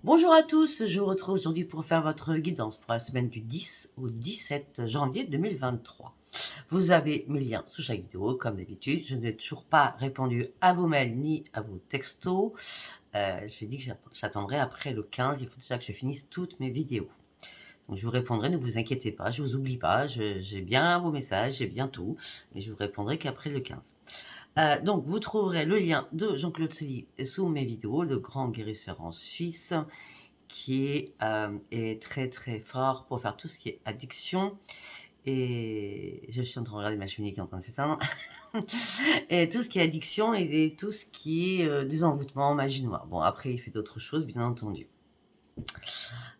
Bonjour à tous, je vous retrouve aujourd'hui pour faire votre guidance pour la semaine du 10 au 17 janvier 2023. Vous avez mes liens sous chaque vidéo, comme d'habitude. Je n'ai toujours pas répondu à vos mails ni à vos textos. J'ai dit que j'attendrai après le 15, il faut déjà que je finisse toutes mes vidéos. Donc je vous répondrai, ne vous inquiétez pas, je vous oublie pas, j'ai bien vos messages, j'ai bien tout, mais je vous répondrai qu'après le 15. Donc, vous trouverez le lien de Jean-Claude Sely sous mes vidéos, le grand guérisseur en Suisse, qui est très très fort pour faire tout ce qui est addiction. Et je suis en train de regarder ma cheminée qui est en train de s'éteindre. Et tout ce qui est addiction et tout ce qui est désenvoûtement, magie noire. Bon, après, il fait d'autres choses, bien entendu.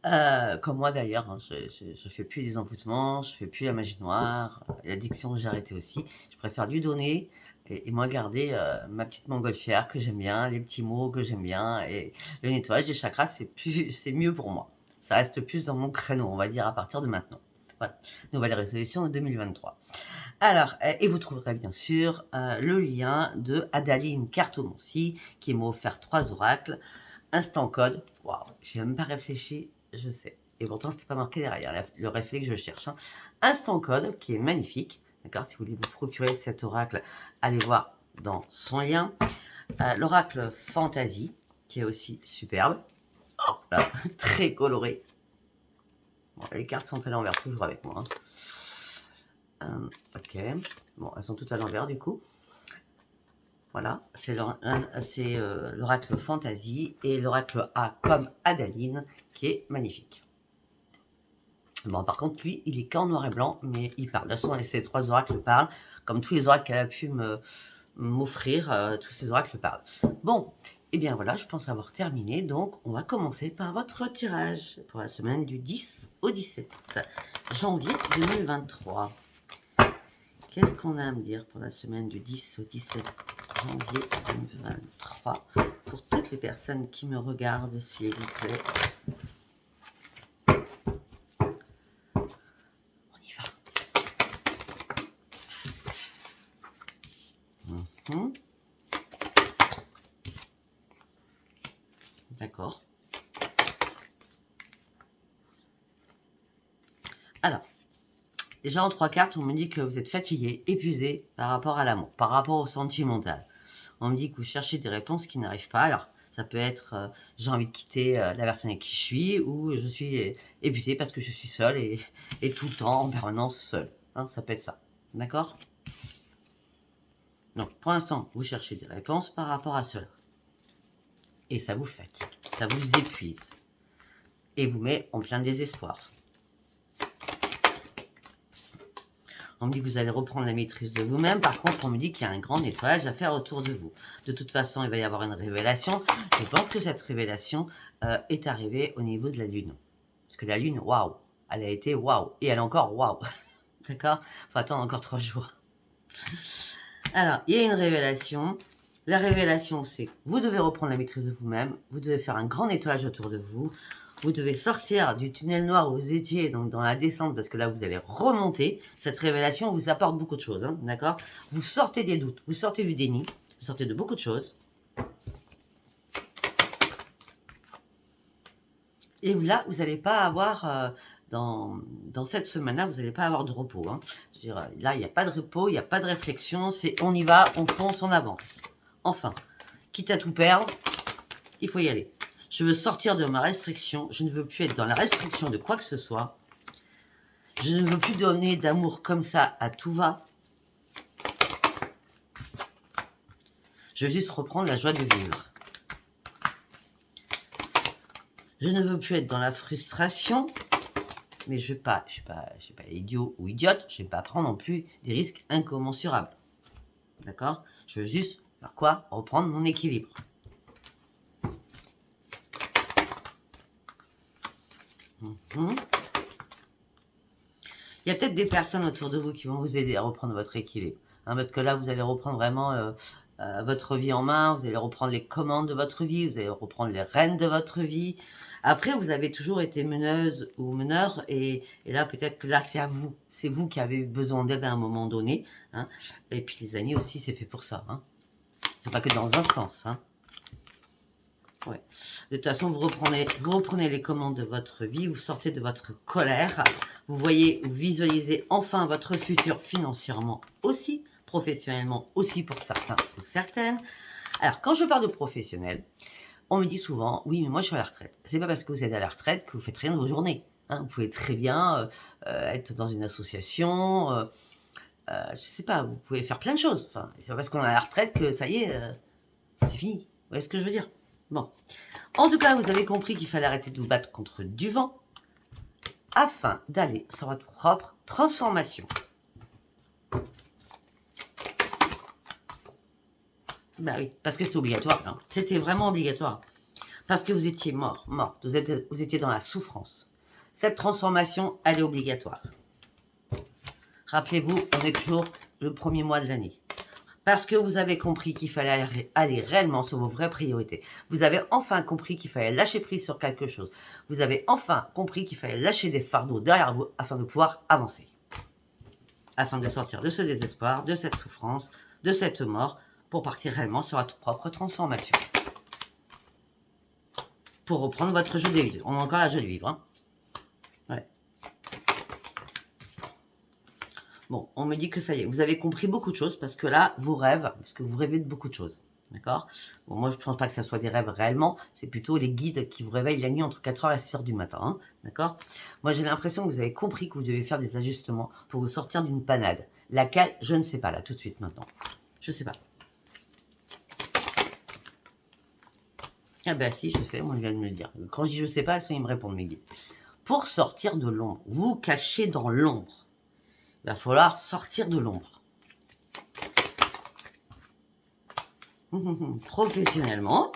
Comme moi d'ailleurs, hein, je fais plus les envoûtements, je fais plus la magie noire, l'addiction j'ai arrêté aussi. Je préfère lui donner et moi garder ma petite montgolfière que j'aime bien, les petits mots que j'aime bien et le nettoyage des chakras c'est mieux pour moi. Ça reste plus dans mon créneau, on va dire à partir de maintenant. Voilà, nouvelle résolution de 2023. Alors, et vous trouverez bien sûr le lien de Adaline Cartomancie qui m'a offert 3 oracles. Instant code, waouh, j'ai même pas réfléchi, je sais. Et pourtant, c'était pas marqué derrière, le réflexe que je cherche. Hein. Instant code, qui est magnifique. D'accord, si vous voulez vous procurer cet oracle, allez voir dans son lien. L'oracle Fantasy, qui est aussi superbe. Oh, là, très coloré. Bon, les cartes sont à l'envers, toujours avec moi. Hein. Ok, bon, elles sont toutes à l'envers du coup. Voilà, c'est l'oracle Fantasy et l'oracle A comme Adaline qui est magnifique. Bon, par contre, lui, il est qu'en noir et blanc, mais il parle. De toute façon, ces 3 oracles parlent, comme tous les oracles qu'elle a pu m'offrir, tous ces oracles parlent. Bon, et bien voilà, je pense avoir terminé. Donc, on va commencer par votre tirage pour la semaine du 10 au 17 janvier 2023. Qu'est-ce qu'on a à me dire pour la semaine du 10 au 17 janvier 2023 pour toutes les personnes qui me regardent, s'il vous plaît. On y va. D'accord. Alors, déjà en 3 cartes, on me dit que vous êtes fatigué, épuisé par rapport à l'amour, par rapport au sentimental. On me dit que vous cherchez des réponses qui n'arrivent pas. Alors, ça peut être j'ai envie de quitter la personne avec qui je suis, ou je suis épuisé parce que je suis seule et tout le temps en permanence seule. Hein, ça peut être ça. D'accord? Donc, pour l'instant, vous cherchez des réponses par rapport à cela. Et ça vous fatigue, ça vous épuise. Et vous met en plein désespoir. On me dit que vous allez reprendre la maîtrise de vous-même. Par contre, on me dit qu'il y a un grand nettoyage à faire autour de vous. De toute façon, il va y avoir une révélation. Je pense que cette révélation est arrivée au niveau de la Lune. Parce que la Lune, waouh, elle a été waouh. Et elle est encore waouh. D'accord? Il faut attendre encore 3 jours. Alors, il y a une révélation. La révélation, c'est que vous devez reprendre la maîtrise de vous-même. Vous devez faire un grand nettoyage autour de vous. Vous devez sortir du tunnel noir où vous étiez, donc dans la descente, parce que là, vous allez remonter. Cette révélation vous apporte beaucoup de choses, hein, d'accord? Vous sortez des doutes, vous sortez du déni, vous sortez de beaucoup de choses. Et là, vous n'allez pas avoir, dans cette semaine-là, vous n'allez pas avoir de repos. Hein. Je veux dire, là, il n'y a pas de repos, il n'y a pas de réflexion, c'est on y va, on fonce, on avance. Enfin, quitte à tout perdre, il faut y aller. Je veux sortir de ma restriction, je ne veux plus être dans la restriction de quoi que ce soit. Je ne veux plus donner d'amour comme ça à tout va. Je veux juste reprendre la joie de vivre. Je ne veux plus être dans la frustration, mais je ne suis pas idiot ou idiote, je ne vais pas prendre non plus des risques incommensurables. D'accord? Je veux juste faire quoi? Reprendre mon équilibre. Il y a peut-être des personnes autour de vous qui vont vous aider à reprendre votre équilibre. Hein, parce que là, vous allez reprendre vraiment votre vie en main, vous allez reprendre les commandes de votre vie, vous allez reprendre les rênes de votre vie. Après, vous avez toujours été meneuse ou meneur, et là, peut-être que là, c'est à vous. C'est vous qui avez eu besoin d'aide à un moment donné. Hein. Et puis, les amis aussi, c'est fait pour ça. Hein. C'est pas que dans un sens. Hein. Ouais. De toute façon, vous reprenez les commandes de votre vie, vous sortez de votre colère, vous voyez, vous visualisez enfin votre futur financièrement aussi, professionnellement aussi pour certains ou certaines. Alors, quand je parle de professionnel, on me dit souvent, oui, mais moi je suis à la retraite. C'est pas parce que vous êtes à la retraite que vous faites rien de vos journées. Hein. Vous pouvez très bien être dans une association, je sais pas, vous pouvez faire plein de choses. Enfin, c'est pas parce qu'on est à la retraite que ça y est, c'est fini. Vous voyez ce que je veux dire? Bon. En tout cas, vous avez compris qu'il fallait arrêter de vous battre contre du vent afin d'aller sur votre propre transformation. Bah oui, parce que c'était obligatoire. Hein. C'était vraiment obligatoire. Parce que vous étiez morte. Vous étiez dans la souffrance. Cette transformation, elle est obligatoire. Rappelez-vous, on est toujours le premier mois de l'année. Parce que vous avez compris qu'il fallait aller réellement sur vos vraies priorités. Vous avez enfin compris qu'il fallait lâcher prise sur quelque chose. Vous avez enfin compris qu'il fallait lâcher des fardeaux derrière vous afin de pouvoir avancer. Afin de sortir de ce désespoir, de cette souffrance, de cette mort, pour partir réellement sur votre propre transformation. Pour reprendre votre jeu de vivre. On a encore la jeu de vivre. Hein. Ouais. Bon, on me dit que ça y est, vous avez compris beaucoup de choses parce que là, vos rêves, parce que vous rêvez de beaucoup de choses. D'accord? Bon, moi, je ne pense pas que ça soit des rêves réellement, c'est plutôt les guides qui vous réveillent la nuit entre 4h et 6h du matin. Hein, d'accord? Moi, j'ai l'impression que vous avez compris que vous devez faire des ajustements pour vous sortir d'une panade. Laquelle, je ne sais pas, là, tout de suite, maintenant. Je ne sais pas. Ah ben si, je sais, moi, je viens de me le dire. Quand je dis je sais pas, ils me répondent, mes guides. Pour sortir de l'ombre, vous cachez dans l'ombre. Il va falloir sortir de l'ombre. Professionnellement,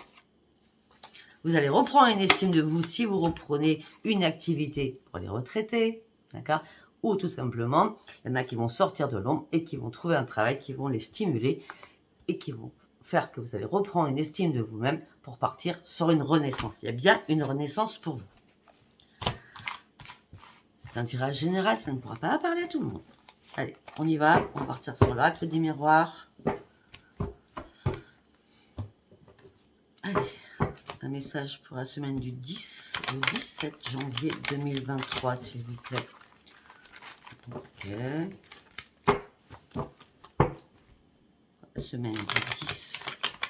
vous allez reprendre une estime de vous si vous reprenez une activité pour les retraités, d'accord? Ou tout simplement, il y en a qui vont sortir de l'ombre et qui vont trouver un travail qui vont les stimuler et qui vont faire que vous allez reprendre une estime de vous-même pour partir sur une renaissance. Il y a bien une renaissance pour vous. C'est un tirage général, ça ne pourra pas parler à tout le monde. Allez, on y va, on va partir sur l'oracle des miroirs. Allez, un message pour la semaine du 10 au 17 janvier 2023, s'il vous plaît. Ok. La semaine du 10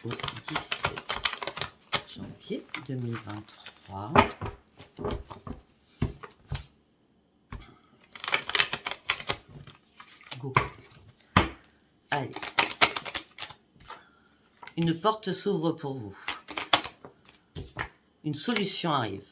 au 17 janvier 2023. Go. Allez. Une porte s'ouvre pour vous. Une solution arrive.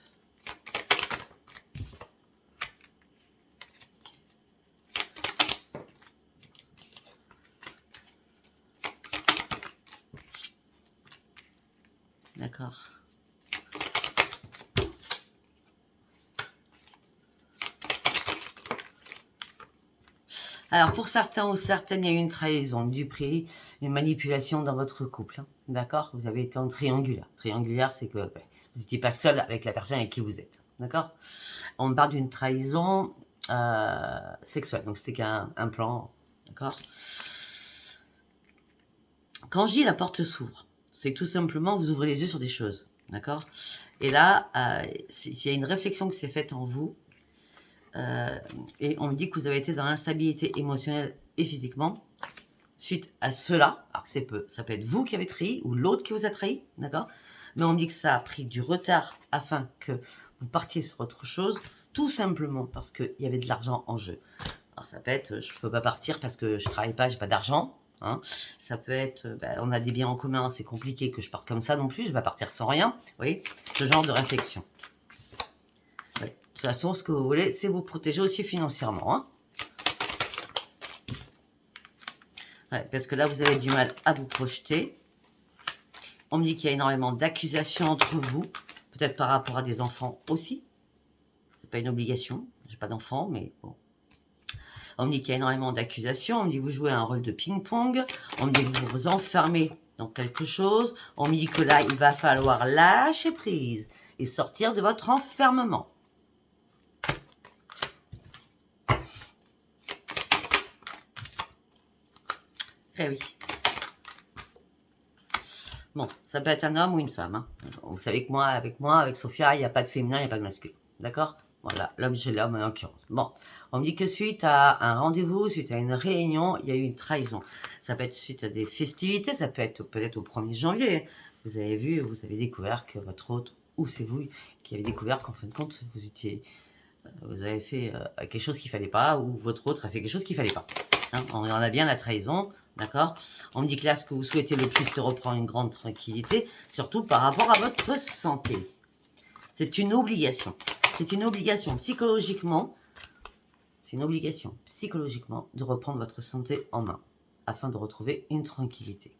D'accord. Alors, pour certains ou certaines, il y a eu une trahison, du prix, une manipulation dans votre couple. Hein, d'accord? Vous avez été en triangulaire. Triangulaire, c'est que vous n'étiez pas seul avec la personne avec qui vous êtes. D'accord? On parle d'une trahison sexuelle. Donc, c'était qu'un plan. D'accord? Quand je dis la porte s'ouvre, c'est tout simplement vous ouvrez les yeux sur des choses. D'accord? Et là, s'il y a une réflexion qui s'est faite en vous, et on me dit que vous avez été dans l'instabilité émotionnelle et physiquement suite à cela. Alors ça peut être vous qui avez trahi ou l'autre qui vous a trahi, d'accord? Mais on me dit que ça a pris du retard afin que vous partiez sur autre chose, tout simplement parce qu'il y avait de l'argent en jeu. Alors ça peut être, je ne peux pas partir parce que je ne travaille pas, j'ai pas d'argent. Hein. Ça peut être, on a des biens en commun, c'est compliqué que je parte comme ça non plus, je vais pas partir sans rien. Vous voyez, ce genre de réflexion. De toute façon, ce que vous voulez, c'est vous protéger aussi financièrement. Hein. Ouais, parce que là, vous avez du mal à vous projeter. On me dit qu'il y a énormément d'accusations entre vous, peut-être par rapport à des enfants aussi. C'est pas une obligation, j'ai pas d'enfants, mais bon. On me dit qu'il y a énormément d'accusations. On me dit que vous jouez un rôle de ping-pong. On me dit que vous vous enfermez dans quelque chose. On me dit que là, il va falloir lâcher prise et sortir de votre enfermement. Eh oui. Bon, ça peut être un homme ou une femme. Hein. Vous savez que moi, avec Sophia, il n'y a pas de féminin, il n'y a pas de masculin. D'accord? Voilà, l'homme, j'ai l'homme en l'occurrence. Bon, on me dit que suite à un rendez-vous, suite à une réunion, il y a eu une trahison. Ça peut être suite à des festivités, ça peut être peut-être au 1er janvier. Vous avez vu, vous avez découvert que votre hôte, ou c'est vous qui avez découvert qu'en fin de compte, vous avez fait quelque chose qu'il ne fallait pas, ou votre autre a fait quelque chose qu'il ne fallait pas. Hein, on en a bien la trahison, d'accord? On me dit que là, ce que vous souhaitez le plus, c'est reprendre une grande tranquillité, surtout par rapport à votre santé. C'est une obligation. C'est une obligation psychologiquement. C'est une obligation psychologiquement de reprendre votre santé en main afin de retrouver une tranquillité.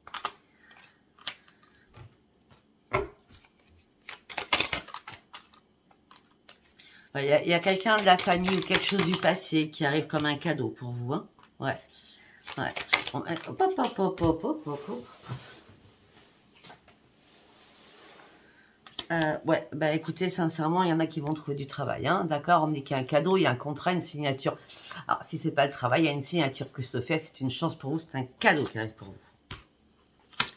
Il y a quelqu'un de la famille ou quelque chose du passé qui arrive comme un cadeau pour vous. Hein, ouais. Ouais. Ouais, bah écoutez, sincèrement, il y en a qui vont trouver du travail. Hein, d'accord, on me dit qu'il y a un cadeau, il y a un contrat, une signature. Alors, si c'est pas le travail, il y a une signature que se fait, c'est une chance pour vous, c'est un cadeau qui arrive pour vous.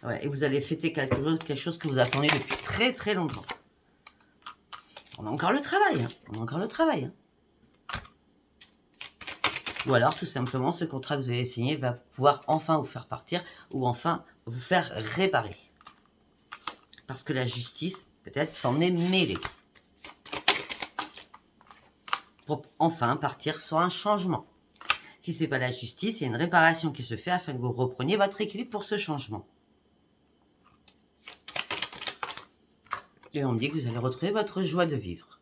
Ouais, et vous allez fêter quelque chose que vous attendez depuis très très longtemps. On a encore le travail. Hein, on a encore le travail. Hein. Ou alors, tout simplement, ce contrat que vous avez signé va pouvoir enfin vous faire partir ou enfin vous faire réparer. Parce que la justice, peut-être, s'en est mêlée. Pour enfin partir sur un changement. Si ce n'est pas la justice, il y a une réparation qui se fait afin que vous repreniez votre équilibre pour ce changement. Et on me dit que vous allez retrouver votre joie de vivre.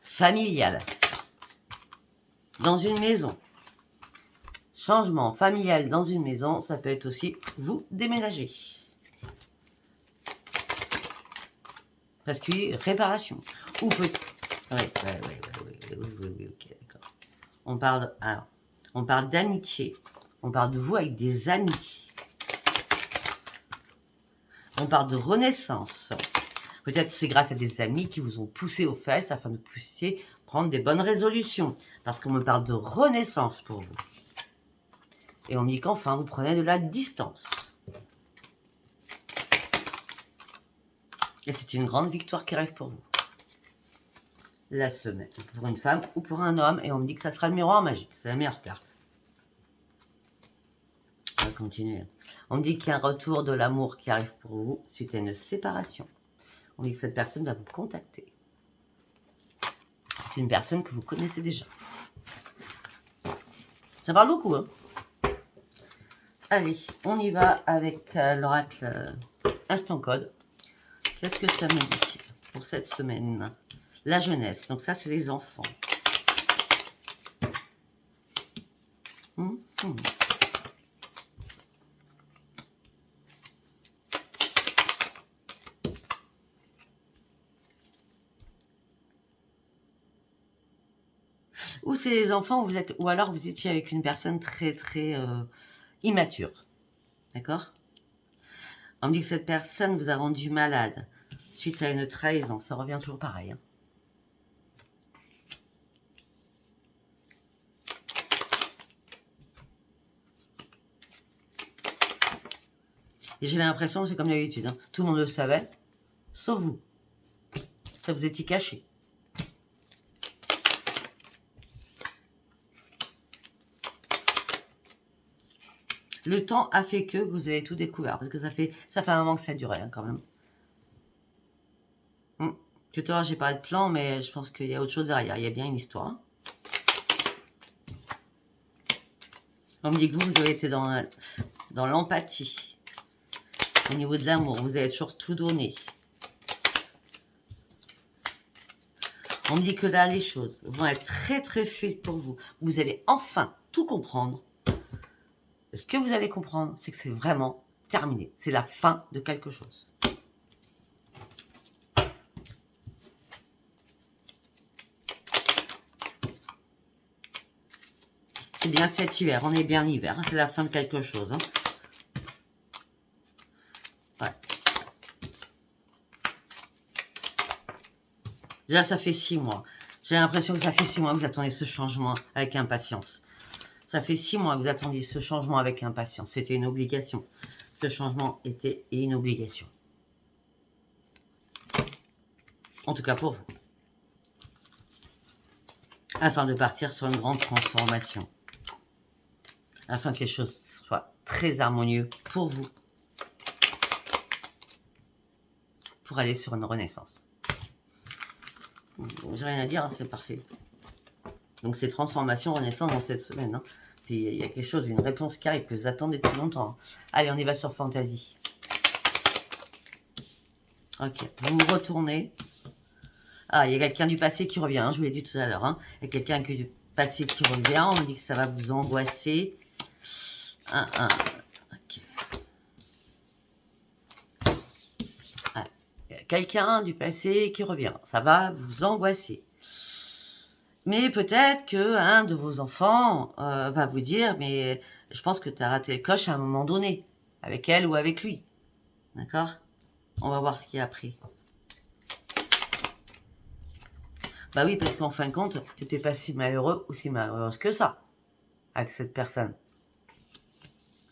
Familial. Dans une maison. Changement familial dans une maison, ça peut être aussi vous déménager. Parce qu'il y a réparation. Ou peut... Oui, ok, d'accord. On parle d'amitié. On parle de vous avec des amis. On parle de renaissance. Peut-être c'est grâce à des amis qui vous ont poussé aux fesses afin de puissiez prendre des bonnes résolutions. Parce qu'on me parle de renaissance pour vous. Et on me dit qu'enfin, vous prenez de la distance. Et c'est une grande victoire qui arrive pour vous. La semaine. Pour une femme ou pour un homme. Et on me dit que ça sera le miroir magique. C'est la meilleure carte. On va continuer. On me dit qu'il y a un retour de l'amour qui arrive pour vous suite à une séparation. On dit que cette personne va vous contacter. C'est une personne que vous connaissez déjà. Ça parle beaucoup, hein? Allez, on y va avec l'oracle Instant Code. Qu'est-ce que ça me dit pour cette semaine? La jeunesse. Donc ça, c'est les enfants. Ou c'est les enfants, ou alors vous étiez avec une personne très très immature. D'accord? On me dit que cette personne vous a rendu malade suite à une trahison. Ça revient toujours pareil. Hein. Et j'ai l'impression que c'est comme d'habitude. Hein. Tout le monde le savait, sauf vous. Ça vous étiez caché. Le temps a fait que vous avez tout découvert. Parce que ça fait un moment que ça a duré hein, quand même. Tout à l'heure, j'ai parlé de plan, mais je pense qu'il y a autre chose derrière. Il y a bien une histoire. On me dit que vous avez été dans l'empathie. Au niveau de l'amour, vous avez toujours tout donné. On me dit que là, les choses vont être très très fluides pour vous. Vous allez enfin tout comprendre. Ce que vous allez comprendre, c'est que c'est vraiment terminé. C'est la fin de quelque chose. C'est bien cet hiver. On est bien hiver. Hein, c'est la fin de quelque chose. Hein. Ouais. Déjà, ça fait 6 mois. J'ai l'impression que ça fait 6 mois que vous attendez ce changement avec impatience. Ça fait 6 mois que vous attendiez ce changement avec impatience. C'était une obligation. Ce changement était une obligation. En tout cas pour vous. Afin de partir sur une grande transformation. Afin que les choses soient très harmonieuses pour vous. Pour aller sur une renaissance. J'ai rien à dire, hein, c'est parfait. Donc c'est transformation, renaissance dans cette semaine. Hein. Puis il y a quelque chose, une réponse qui arrive que vous attendez depuis longtemps. Hein. Allez, on y va sur Fantasy. Ok, vous vous retournez. Ah, il y a quelqu'un du passé qui revient, hein, je vous l'ai dit tout à l'heure. Hein. Il y a quelqu'un du passé qui revient, on me dit que ça va vous angoisser. Ok. Ah, il y a quelqu'un du passé qui revient, ça va vous angoisser. Mais peut-être qu'un de vos enfants va vous dire, mais je pense que tu as raté le coche à un moment donné, avec elle ou avec lui. D'accord? On va voir ce qu'il y a après. Bah oui, parce qu'en fin de compte, tu n'étais pas si malheureux ou si malheureuse que ça, avec cette personne.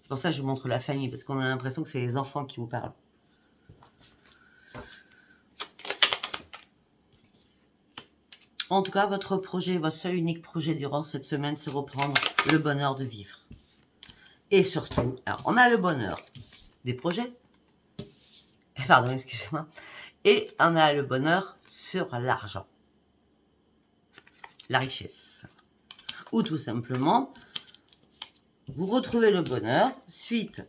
C'est pour ça que je vous montre la famille, parce qu'on a l'impression que c'est les enfants qui vous parlent. En tout cas, votre projet, votre seul unique projet durant cette semaine, c'est reprendre le bonheur de vivre. Et surtout, alors on a le bonheur des projets, pardon, excusez-moi, et on a le bonheur sur l'argent, la richesse. Ou tout simplement, vous retrouvez le bonheur suite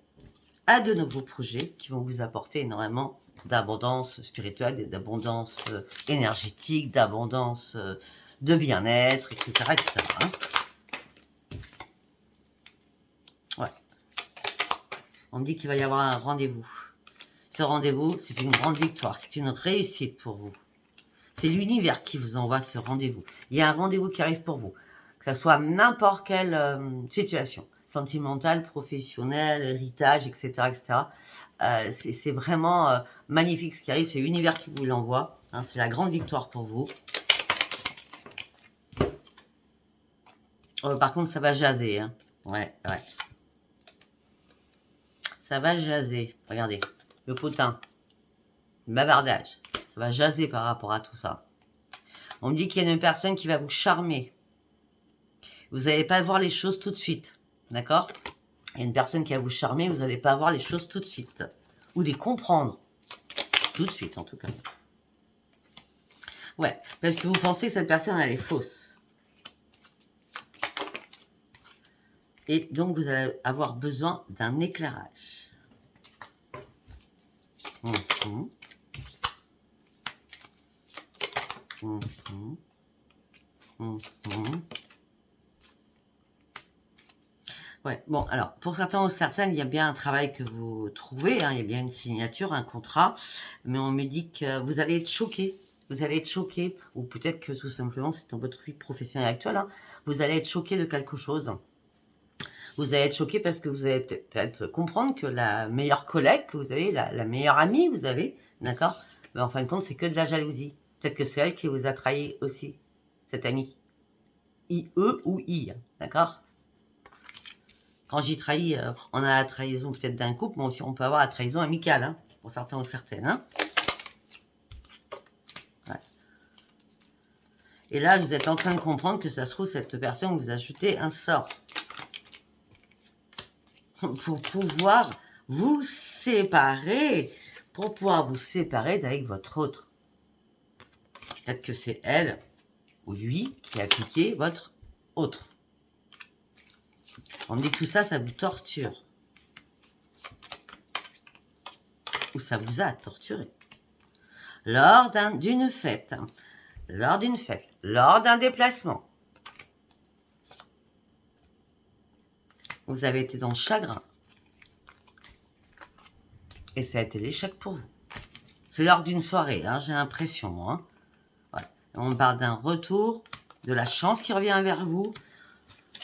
à de nouveaux projets qui vont vous apporter énormément d'abondance spirituelle, d'abondance énergétique, d'abondance de bien-être, etc. etc. Hein. Ouais. On me dit qu'il va y avoir un rendez-vous. Ce rendez-vous, c'est une grande victoire, c'est une réussite pour vous. C'est l'univers qui vous envoie ce rendez-vous. Il y a un rendez-vous qui arrive pour vous. Que ce soit n'importe quelle situation, sentimentale, professionnelle, héritage, etc. etc. C'est vraiment magnifique ce qui arrive. C'est l'univers qui vous l'envoie. Hein, c'est la grande victoire pour vous. Par contre, ça va jaser. Hein. Ouais. Ça va jaser. Regardez, le potin, le bavardage. Ça va jaser par rapport à tout ça. On me dit qu'il y a une personne qui va vous charmer. Vous n'allez pas voir les choses tout de suite. D'accord? Il y a une personne qui va vous charmer, vous n'allez pas voir les choses tout de suite. Ou les comprendre. Tout de suite, en tout cas. Ouais, parce que vous pensez que cette personne, elle est fausse. Et donc, vous allez avoir besoin d'un éclairage. Ouais, bon, alors, pour certains ou certaines, il y a bien un travail que vous trouvez, hein, il y a bien une signature, un contrat, mais on me dit que vous allez être choqué. Vous allez être choqué, ou peut-être que tout simplement, c'est dans votre vie professionnelle actuelle, hein, vous allez être choqué de quelque chose. Vous allez être choqué parce que vous allez peut-être comprendre que la meilleure collègue que vous avez, la meilleure amie que vous avez, d'accord, mais en fin de compte, c'est que de la jalousie. Peut-être que c'est elle qui vous a trahi aussi, cette amie. I-E ou I, d'accord? Quand j'y trahis, on a la trahison peut-être d'un couple, mais aussi on peut avoir la trahison amicale, hein, pour certains ou certaines. Hein. Ouais. Et là, vous êtes en train de comprendre que ça se trouve, cette personne vous a ajouté un sort. Pour pouvoir vous séparer. Pour pouvoir vous séparer d'avec votre autre. Peut-être que c'est elle ou lui qui a piqué votre autre. On me dit que tout ça, ça vous torture. Ou ça vous a torturé. Lors d'une fête. Lors d'une fête. Lors d'un déplacement. Vous avez été dans le chagrin. Et ça a été l'échec pour vous. C'est lors d'une soirée, hein, j'ai l'impression. Hein. Ouais. On parle d'un retour, de la chance qui revient vers vous.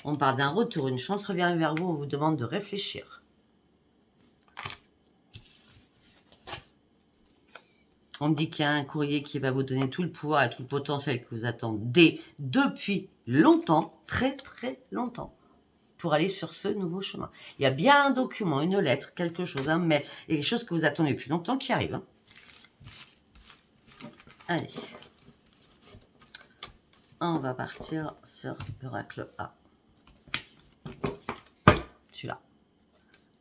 On parle d'un retour, une chance revient vers vous, on vous demande de réfléchir. On me dit qu'il y a un courrier qui va vous donner tout le pouvoir et tout le potentiel que vous attendez depuis longtemps, très très longtemps. pour aller sur ce nouveau chemin. Il y a bien un document, une lettre, quelque chose, un mail, et quelque chose que vous attendez depuis longtemps qui arrive. Hein. Allez. On va partir sur l'oracle A. Celui-là.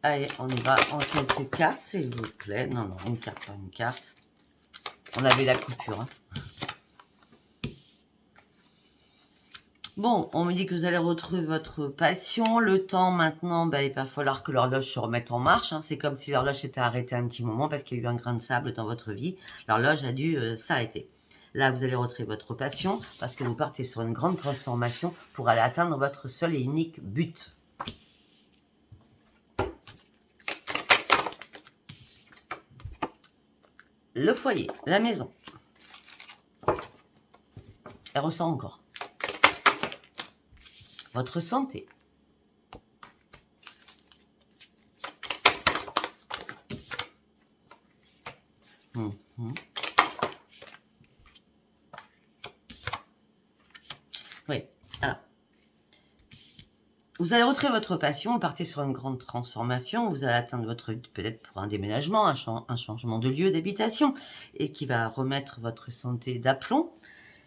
Allez, on y va en quelques cartes, s'il vous plaît. Non, non, une carte, pas une carte. On avait la coupure. Hein. Bon, on me dit que vous allez retrouver votre passion. Le temps, maintenant, ben, il va falloir que l'horloge se remette en marche. Hein. C'est comme si l'horloge s'était arrêtée un petit moment parce qu'il y a eu un grain de sable dans votre vie. L'horloge a dû s'arrêter. Là, vous allez retrouver votre passion parce que vous partez sur une grande transformation pour aller atteindre votre seul et unique but. Le foyer, la maison. Elle ressent encore. Votre santé. Oui, alors. Vous allez retrouver votre passion, vous partez sur une grande transformation, vous allez atteindre votre but peut-être pour un déménagement, un changement de lieu d'habitation, et qui va remettre votre santé d'aplomb.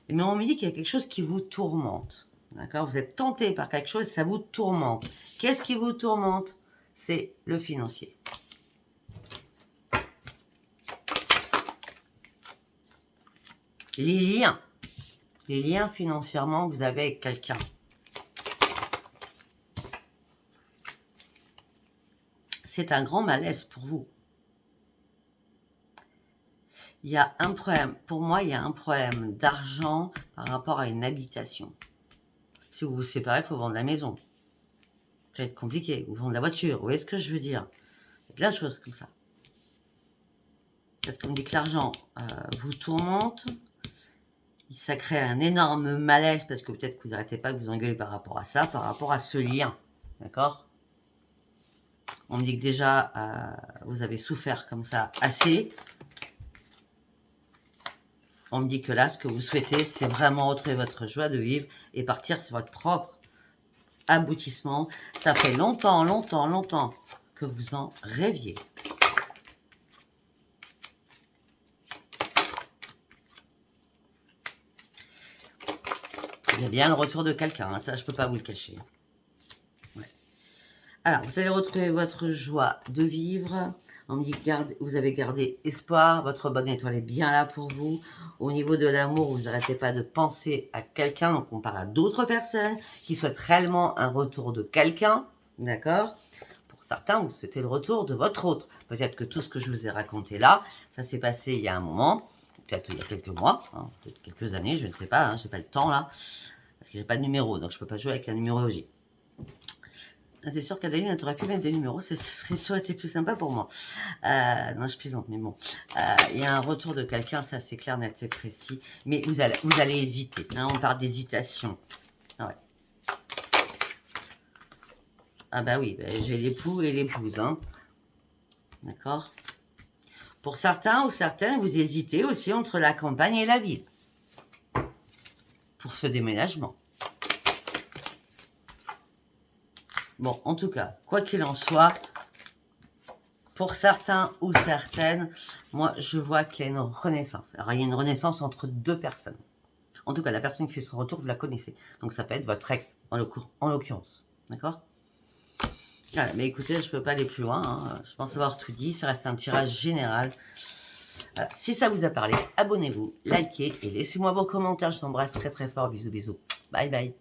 Mais on me dit qu'il y a quelque chose qui vous tourmente. D'accord? Vous êtes tenté par quelque chose, ça vous tourmente. Qu'est-ce qui vous tourmente? C'est le financier. Les liens financièrement que vous avez avec quelqu'un. C'est un grand malaise pour vous. Il y a un problème, pour moi, il y a un problème d'argent par rapport à une habitation. Si vous vous séparez, il faut vendre la maison. Ça va être compliqué, ou vendre la voiture, vous voyez ce que je veux dire? Il y a plein de choses comme ça. Parce qu'on me dit que l'argent vous tourmente, ça crée un énorme malaise, parce que peut-être que vous n'arrêtez pas de vous engueuler par rapport à ça, par rapport à ce lien. D'accord? On me dit que déjà, vous avez souffert comme ça assez. On me dit que là, ce que vous souhaitez, c'est vraiment retrouver votre joie de vivre et partir sur votre propre aboutissement. Ça fait longtemps, longtemps, longtemps que vous en rêviez. Il y a bien le retour de quelqu'un, hein, ça je ne peux pas vous le cacher. Ouais. Alors, vous allez retrouver votre joie de vivre. On me dit que vous avez gardé espoir, votre bonne étoile est bien là pour vous. Au niveau de l'amour, vous n'arrêtez pas de penser à quelqu'un, donc on parle à d'autres personnes qui souhaitent réellement un retour de quelqu'un, d'accord? Pour certains, vous souhaitez le retour de votre autre. Peut-être que tout ce que je vous ai raconté là, ça s'est passé il y a un moment, peut-être il y a quelques mois, hein, peut-être quelques années, je ne sais pas, hein, je n'ai pas le temps là, parce que j'ai pas de numéro, donc je ne peux pas jouer avec la numérologie. C'est sûr qu'Adeline, tu aurais pu mettre des numéros, ça aurait été plus sympa pour moi. Non, je plaisante, mais bon. Il y a un retour de quelqu'un, ça c'est clair, net et précis. Mais vous allez hésiter. Hein, on parle d'hésitation. Ah ouais. Ah bah oui, bah, j'ai l'époux et l'épouse. Hein. D'accord? Pour certains ou certaines, vous hésitez aussi entre la campagne et la ville. Pour ce déménagement. Bon, en tout cas, quoi qu'il en soit, pour certains ou certaines, moi, je vois qu'il y a une renaissance. Alors, il y a une renaissance entre deux personnes. En tout cas, la personne qui fait son retour, vous la connaissez. Donc, ça peut être votre ex, en l'occurrence. D'accord? Voilà, mais écoutez, je ne peux pas aller plus loin. Hein. Je pense avoir tout dit. Ça reste un tirage général. Voilà. Si ça vous a parlé, abonnez-vous, likez et laissez-moi vos commentaires. Je vous embrasse très très fort. Bisous, bisous. Bye bye.